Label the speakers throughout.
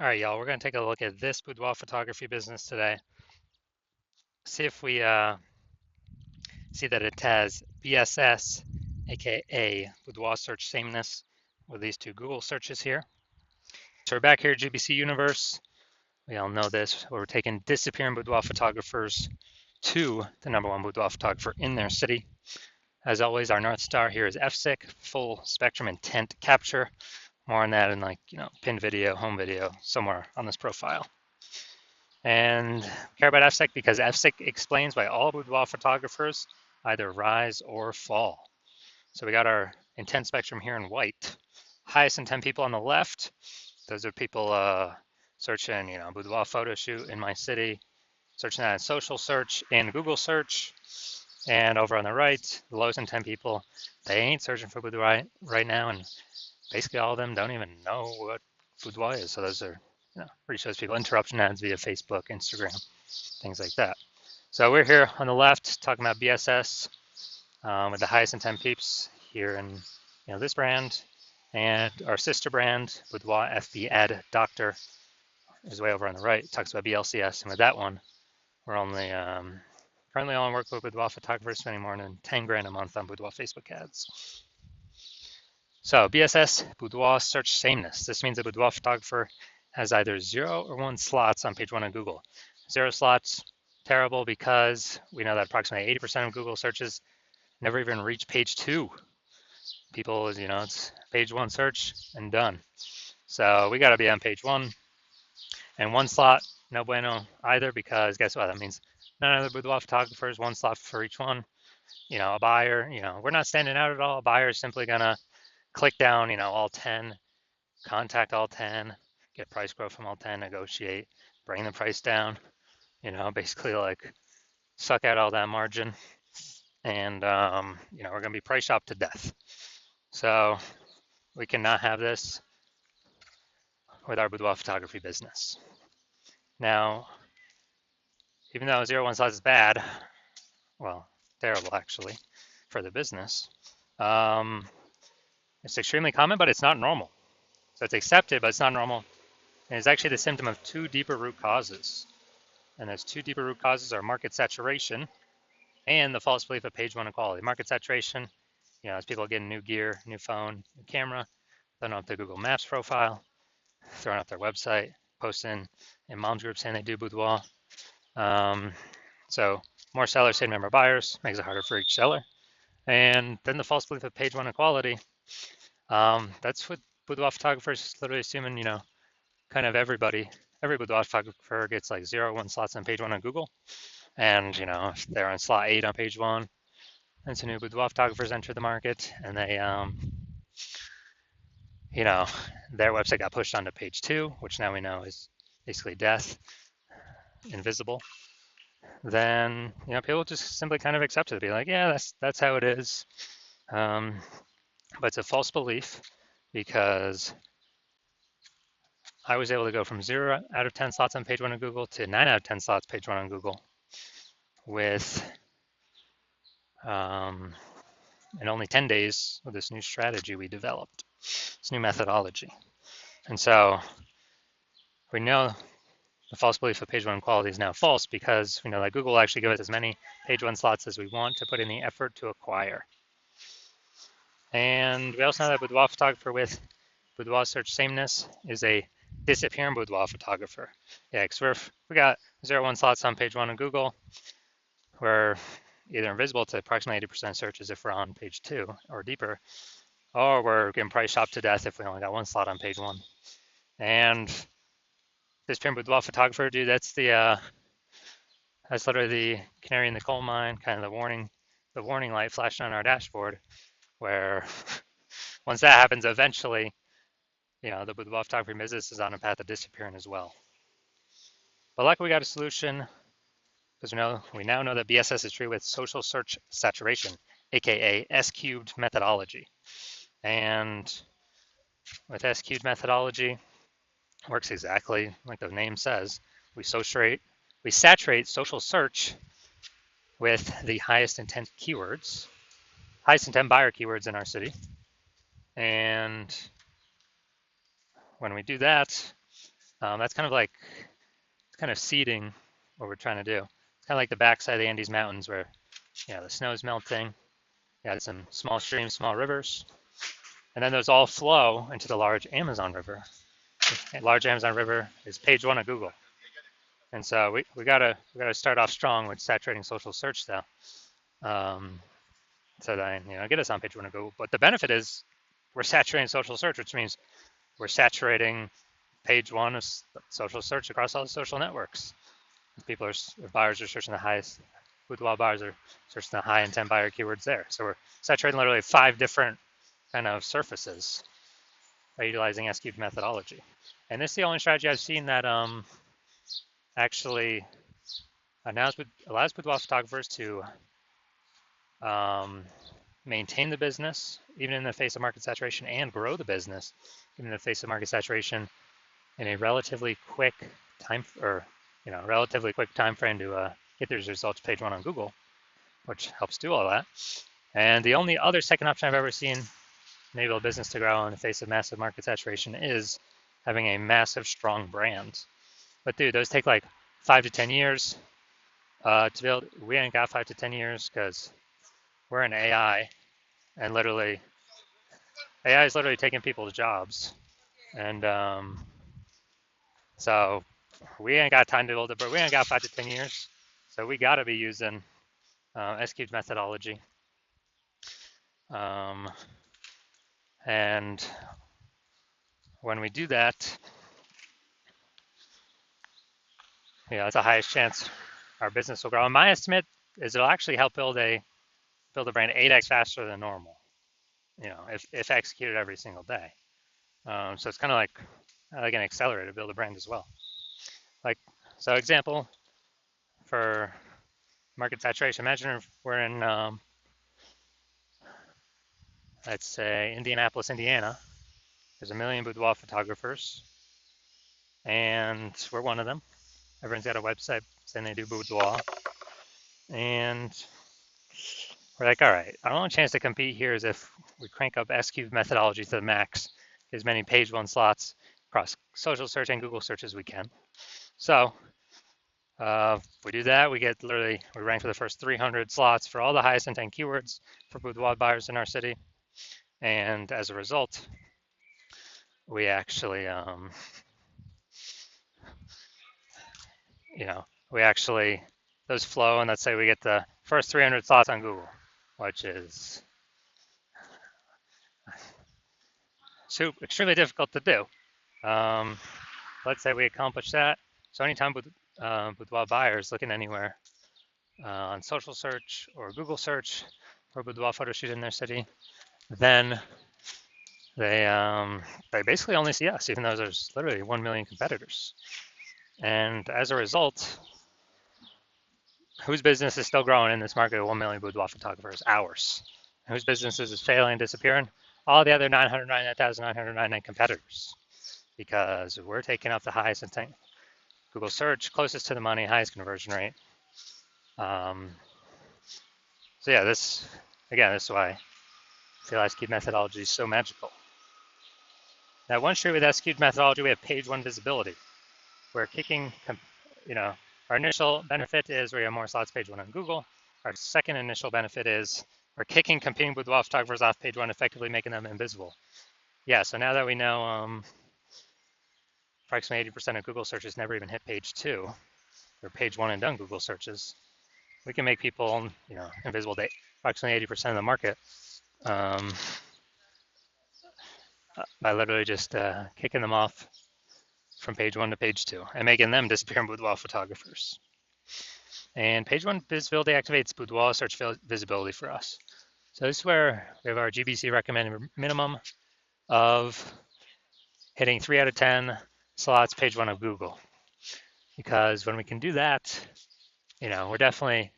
Speaker 1: All right, y'all, we're going to take a look at this boudoir photography business today. See if we see that it has BSS, aka boudoir search sameness, with these two Google searches here. So we're back here at GBC Universe. We all know this. We're taking disappearing boudoir photographers to the #1 boudoir photographer in their city. As always, our North Star here is FSIC, full spectrum intent capture. More on that in pinned video, home video, somewhere on this profile. And care about FSIC because FSIC explains why all boudoir photographers either rise or fall. So we got our intent spectrum here in white. Highest intent people on the left, those are people searching, boudoir photo shoot in my city, searching that in social search and Google search. And over on the right, the lowest intent people, they ain't searching for boudoir right now, and basically all of them don't even know what boudoir is. So those are where he shows people interruption ads via Facebook, Instagram, things like that. So we're here on the left talking about BSS with the highest intent peeps here in this brand, and our sister brand, Boudoir FB Ad Doctor, is way over on the right. It talks about BLCS, and with that one, we're only currently only work with boudoir photographers spending more than 10 grand a month on boudoir Facebook ads. So BSS, boudoir search sameness. This means a boudoir photographer has either 0 or 1 slots on page 1 of Google. 0 slots, terrible, because we know that approximately 80% of Google searches never even reach page 2. People, it's page 1 search and done. So we got to be on page 1. And 1 slot, no bueno either, because guess what? That means none of the boudoir photographers, 1 slot for each one. A buyer, we're not standing out at all. A buyer is simply going to click down, all 10, contact all 10, get price growth from all 10, negotiate, bring the price down, basically like suck out all that margin. And, we're going to be price shopped to death. So we cannot have this with our boudoir photography business. Now, even though 0-1 slots is bad, well, terrible actually for the business, it's extremely common, but it's not normal. So it's accepted, but it's not normal. And it's actually the symptom of 2 deeper root causes. And those 2 deeper root causes are market saturation and the false belief of page 1 equality. Market saturation, as people getting new gear, new phone, new camera, throwing up their Google Maps profile, throwing up their website, posting in mom's group saying they do boudoir. So more sellers say number of buyers, makes it harder for each seller. And then the false belief of page 1 equality. That's what boudoir photographers literally assuming, kind of every boudoir photographer gets like 0-1 slots on page 1 on Google. And, if they're on slot 8 on page 1, and some new boudoir photographers enter the market, and they, their website got pushed onto page 2, which now we know is basically death, invisible. Then, people just simply kind of accept it, be like, yeah, that's how it is. But it's a false belief, because I was able to go from 0 out of 10 slots on page 1 of Google to 9 out of 10 slots page 1 on Google with in only 10 days with this new strategy we developed, this new methodology. And so we know the false belief of page 1 quality is now false, because we know that Google will actually give us as many page 1 slots as we want to put in the effort to acquire. And we also know that boudoir photographer with boudoir search sameness is a disappearing boudoir photographer. Yeah, because we got 0-1 slots on page 1 of Google. We're either invisible to approximately 80% searches if we're on page 2 or deeper, or we're getting price shopped to death if we only got 1 slot on page 1. And this disappearing boudoir photographer, dude, that's literally the canary in the coal mine, kind of the warning light flashing on our dashboard, where once that happens, eventually, the boudoir photography business is on a path of disappearing as well. But luckily, we got a solution, because we now know that BSS is treated with social search saturation, aka S-cubed methodology. And with S-cubed methodology, it works exactly like the name says. We saturate social search with the highest intent keywords, highest intent buyer keywords in our city. And when we do that, That's kind of seeding what we're trying to do. It's kind of like the backside of the Andes Mountains where, the snow is melting. You got some small streams, small rivers, and then those all flow into the large Amazon River. The large Amazon River is page one of Google, and so we gotta start off strong with saturating social search though, so that get us on page one of Google. But the benefit is we're saturating social search, which means we're saturating page one of social search across all the social networks. Buyers are searching the highest. Boudoir buyers are searching the high intent buyer keywords there. So we're saturating literally 5 different kind of surfaces by utilizing S-cubed methodology. And this is the only strategy I've seen that actually allows boudoir photographers to maintain the business even in the face of market saturation and grow the business even in the face of market saturation in a relatively quick time frame to get these results page one on Google, which helps do all that. And the only other second option I've ever seen enable a business to grow in the face of massive market saturation is having a massive, strong brand. But dude, those take like 5 to 10 years to build. We ain't got 5 to 10 years because we're in AI, and AI is literally taking people's jobs. And so we ain't got time to build it, but we ain't got 5 to 10 years. So we got to be using S-cubed methodology. And when we do that, it's the highest chance our business will grow. And my estimate is it'll actually help build a brand 8x faster than normal, if executed every single day. So it's kind of like an accelerator to build a brand as well. So example for market saturation, imagine if we're in, let's say, Indianapolis, Indiana. There's 1 million boudoir photographers, and we're one of them. Everyone's got a website saying they do boudoir. And we're like, all right, our only chance to compete here is if we crank up S-cubed methodology to the max, as many page one slots across social search and Google search as we can. So we do that, we rank for the first 300 slots for all the highest intent keywords for boudoir buyers in our city. And as a result, we actually, those flow, and let's say we get the first 300 slots on Google, which is extremely difficult to do. Let's say we accomplish that. So anytime boudoir buyers looking anywhere on social search or Google search for a boudoir photo shoot in their city, then they basically only see us, even though there's literally 1 million competitors. And as a result, whose business is still growing in this market of 1 million boudoir photographers? Ours. Whose businesses is failing, disappearing? All the other 999,999 competitors, because we're taking up the highest intent Google search, closest to the money, highest conversion rate. So yeah, this is why I feel S-cubed methodology is so magical. Now, one straight with S-cubed methodology, we have page one visibility. We're kicking, our initial benefit is we have more slots page one on Google. Our second initial benefit is we're kicking competing boudoir photographers off page one, effectively making them invisible. Yeah, so now that we know approximately 80% of Google searches never even hit page 2, or page 1 and done Google searches, we can make people, invisible to approximately 80% of the market by literally just kicking them off from page 1 to page 2 and making them disappearing boudoir photographers. And page 1 visibility activates boudoir search visibility for us. So this is where we have our GBC recommended minimum of hitting 3 out of 10 slots page 1 of Google. Because when we can do that, we're definitely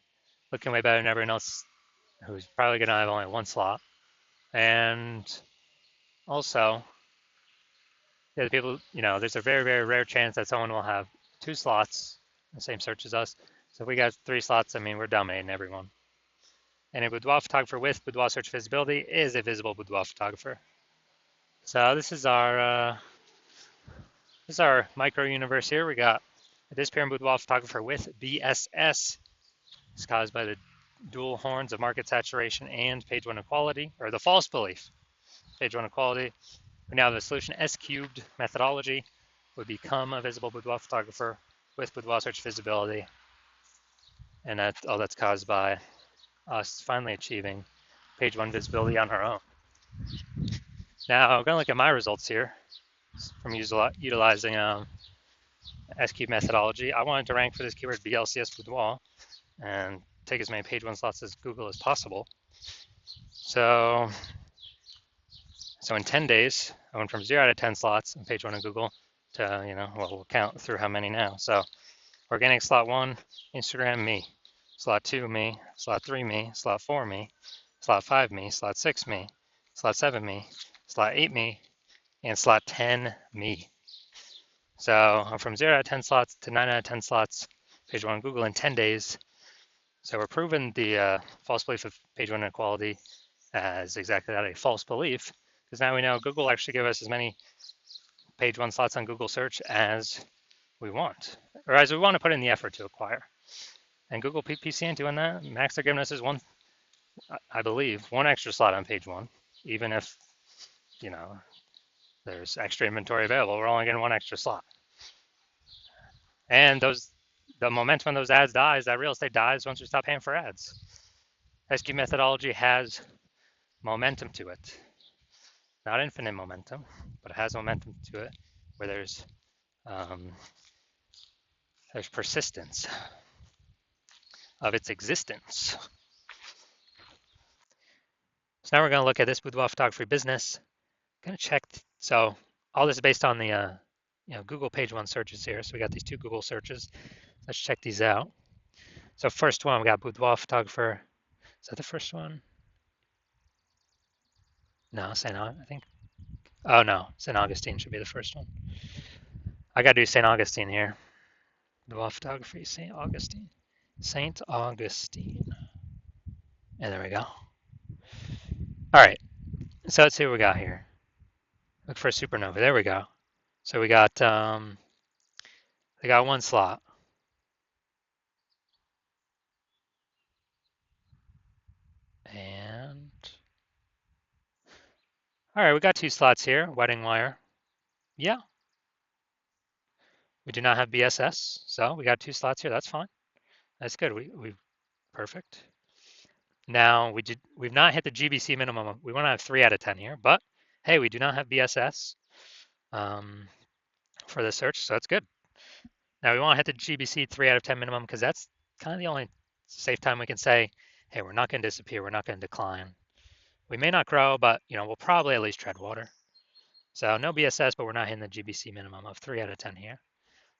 Speaker 1: looking way better than everyone else who's probably going to have only 1 slot. And also, the people, there's a very, very rare chance that someone will have 2 slots, the same search as us. So if we got 3 slots, we're dominating everyone. And a boudoir photographer with boudoir search visibility is a visible boudoir photographer. So this is our This is our micro universe here. We got a disappearing boudoir photographer with BSS. It's caused by the dual horns of market saturation and page one equality, or the false belief, page one equality. We now have the solution S cubed methodology would become a visible boudoir photographer with boudoir search visibility. And that's caused by us finally achieving page one visibility on our own. Now, I'm going to look at my results here from utilizing S-cube methodology. I wanted to rank for this keyword BLCS boudoir and take as many page one slots as Google as possible. So in 10 days, I went from 0 out of 10 slots in page one of Google to, we'll count through how many now. So organic slot 1, Instagram, me. Slot 2, me. Slot 3, me. Slot 4, me. Slot 5, me. Slot 6, me. Slot 7, me. Slot 8, me. And slot 10, me. So I'm from 0 out of 10 slots to 9 out of 10 slots, page one on Google in 10 days. So we're proving the false belief of page one inequality as exactly that, a false belief, because now we know Google actually give us as many page one slots on Google search as we want, or as we want to put in the effort to acquire. And Google PPC ain't doing that. Max they're giving us is one, I believe, one extra slot on page one, even if, there's extra inventory available. We're only getting one extra slot. And the momentum of those ads dies, that real estate dies once we stop paying for ads. SQ methodology has momentum to it. Not infinite momentum, but it has momentum to it where there's persistence of its existence. So now we're going to look at this boudoir photography business. I'm going to check. So all this is based on the Google page one searches here. So we got these two Google searches. Let's check these out. So first one, we got boudoir photographer. Is that the first one? No, I think. Oh no, St. Augustine should be the first one. I got to do St. Augustine here. Boudoir photography, St. Augustine. St. Augustine. And there we go. All right. So let's see what we got here. Look for a supernova. There we go. So we got they got one slot. And all right, we got two slots here. Wedding wire. Yeah. We do not have BSS, so we got two slots here. That's fine. That's good. We perfect. Now we've not hit the GBC minimum. We want to have 3 out of 10 here, but hey, we do not have BSS for the search, so that's good. Now we want to hit the GBC 3 out of 10 minimum because that's kind of the only safe time we can say, hey, we're not going to disappear, we're not going to decline. We may not grow, but we'll probably at least tread water. So no BSS, but we're not hitting the GBC minimum of 3 out of 10 here.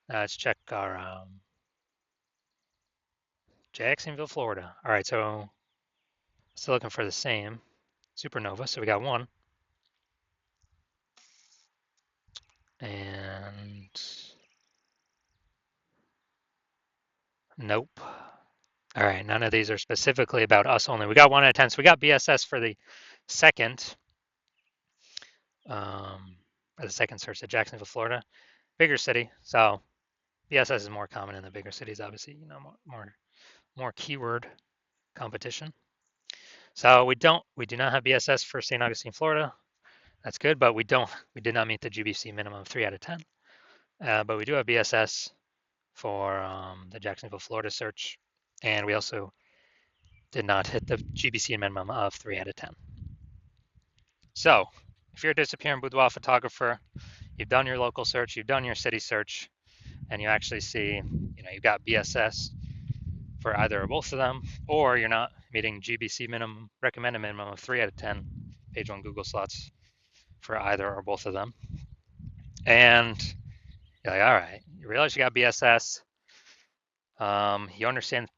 Speaker 1: Let's check our Jacksonville, Florida. All right, so still looking for the same supernova. So we got one. And nope. All right, none of these are specifically about us only. We got 1 out of 10. So we got BSS for the second search at Jacksonville, Florida. Bigger city. So BSS is more common in the bigger cities, obviously, more keyword competition. So we do not have BSS for St. Augustine, Florida. That's good, but we did not meet the GBC minimum of 3 out of 10. But we do have BSS for the Jacksonville, Florida search, and we also did not hit the GBC minimum of 3 out of 10. So if you're a disappearing boudoir photographer, you've done your local search, you've done your city search, and you actually see, you've got BSS for either or both of them, or you're not meeting GBC minimum, recommended minimum of 3 out of 10 page one Google slots for either or both of them. And you're like, all right, you realize you got BSS. You understand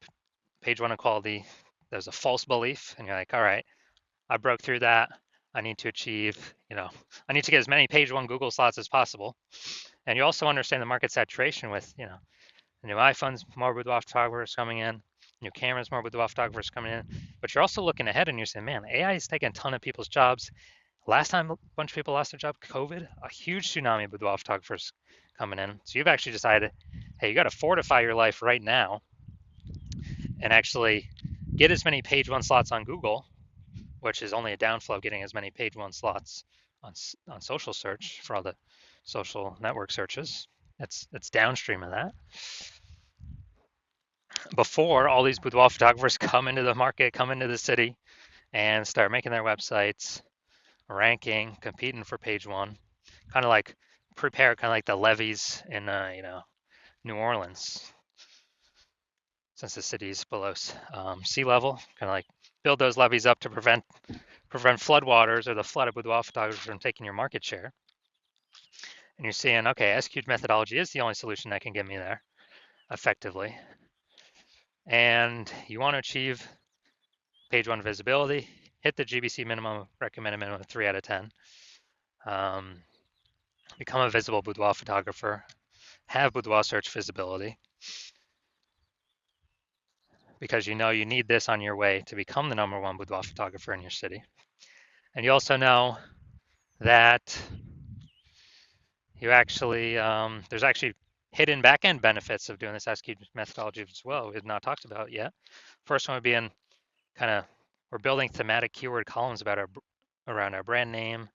Speaker 1: page one equality. There's a false belief, and you're like, all right, I broke through that. I need to achieve, I need to get as many page one Google slots as possible. And you also understand the market saturation with, new iPhones, more boudoir photographers coming in, new cameras, more boudoir photographers coming in. But you're also looking ahead and you're saying, man, AI is taking a ton of people's jobs. Last time a bunch of people lost their job, COVID, a huge tsunami of boudoir photographers coming in. So you've actually decided, hey, you got to fortify your life right now and actually get as many page one slots on Google, which is only a downflow of getting as many page one slots on social search for all the social network searches. It's downstream of that. Before all these boudoir photographers come into the market, come into the city, and start making their websites, ranking, competing for page one, kind of like prepare, kind of like the levees in New Orleans, since the city's below sea level, kind of like build those levees up to prevent floodwaters or the flood of boudoir photographers from taking your market share. And you're seeing, okay, SQ'd methodology is the only solution that can get me there effectively. And you want to achieve page one visibility, hit the GBC minimum, recommended minimum of 3 out of 10. Become a visible boudoir photographer, have boudoir search visibility, because you know you need this on your way to become the #1 boudoir photographer in your city. And you also know that you actually, there's actually hidden back-end benefits of doing this SQ methodology as well, we have not talked about yet. First one would be in we're building thematic keyword columns around our brand name,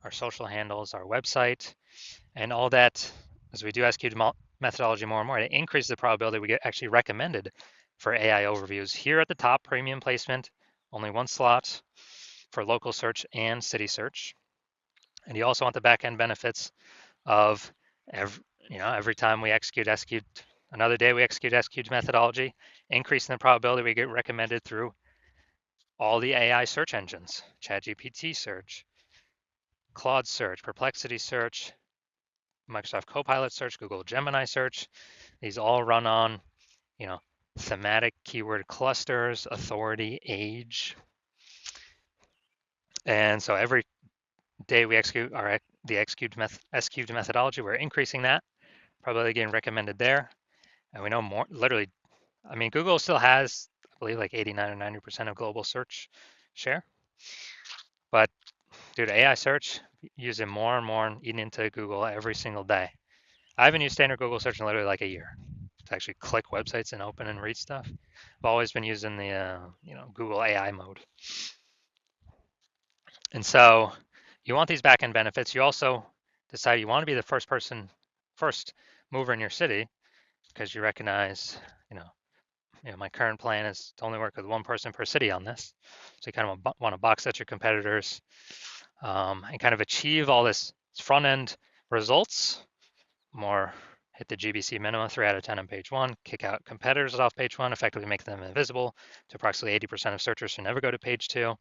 Speaker 1: our social handles, our website, and all that. As we do SQ methodology more and more, it increases the probability we get actually recommended for AI overviews. Here at the top, premium placement, only one slot for local search and city search. And you also want the back-end benefits of every time we execute another day we execute SQ methodology, increasing the probability we get recommended through all the AI search engines, ChatGPT search, Claude search, Perplexity search, Microsoft Copilot search, Google Gemini search. These all run on, thematic keyword clusters, authority, age. And so every day we execute the SQ'd methodology, we're increasing that, probably getting recommended there. And we know more, literally, Google still has, I believe, like 89 or 90% of global search share. But due to AI search, using more and more, eating into Google every single day. I haven't used standard Google search in literally like a year to actually click websites and open and read stuff. I've always been using the Google AI mode. And so you want these backend benefits. You also decide you want to be the first mover in your city, because you recognize, my current plan is to only work with one person per city on this. So you kind of want to box out your competitors and kind of achieve all this front end results. Hit the GBC minimum 3 out of 10 on page one, kick out competitors off page one, effectively make them invisible to approximately 80% of searchers who never go to page two.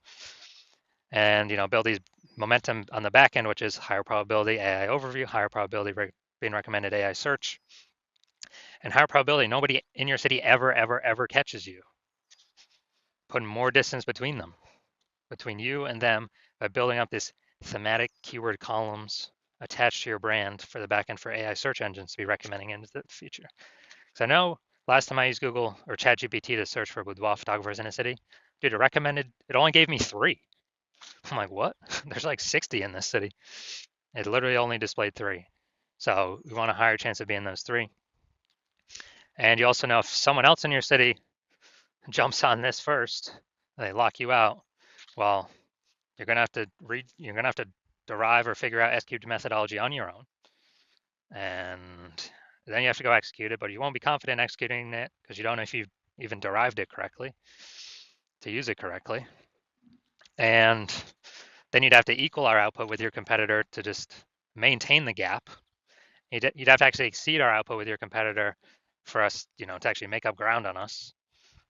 Speaker 1: And build these momentum on the back end, which is higher probability AI overview, higher probability being recommended AI search, and higher probability nobody in your city ever catches you. Putting more distance between you and them, by building up this thematic keyword columns attached to your brand for the backend for AI search engines to be recommending into the future. Because I know last time I used Google or ChatGPT to search for boudoir photographers in a city, dude, it only gave me 3. I'm like, what? There's like 60 in this city. It literally only displayed 3. So we want a higher chance of being those 3. And you also know if someone else in your city jumps on this first, they lock you out, well, you're gonna have to derive or figure out SQ'd methodology on your own. And then you have to go execute it, but you won't be confident executing it because you don't know if you've even derived it correctly to use it correctly. And then you'd have to equal our output with your competitor to just maintain the gap. You'd have to actually exceed our output with your competitor for us, to actually make up ground on us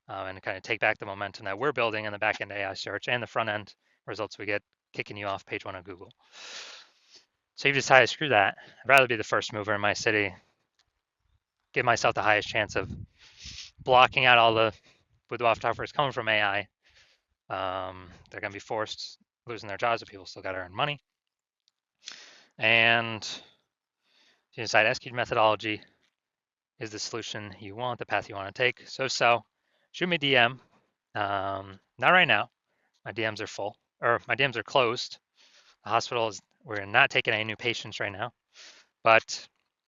Speaker 1: and kind of take back the momentum that we're building in the back-end AI search and the front-end results we get kicking you off page one of Google. So you've decided, screw that. I'd rather be the first mover in my city, give myself the highest chance of blocking out all the boudoir photographers coming from AI. They're going to be forced losing their jobs, but people still got to earn money. And you decide SQ methodology is the solution you want, the path you want to take. So shoot me a DM. Not right now. My DMs are full, or my DMs are closed. The hospitals, we're not taking any new patients right now, but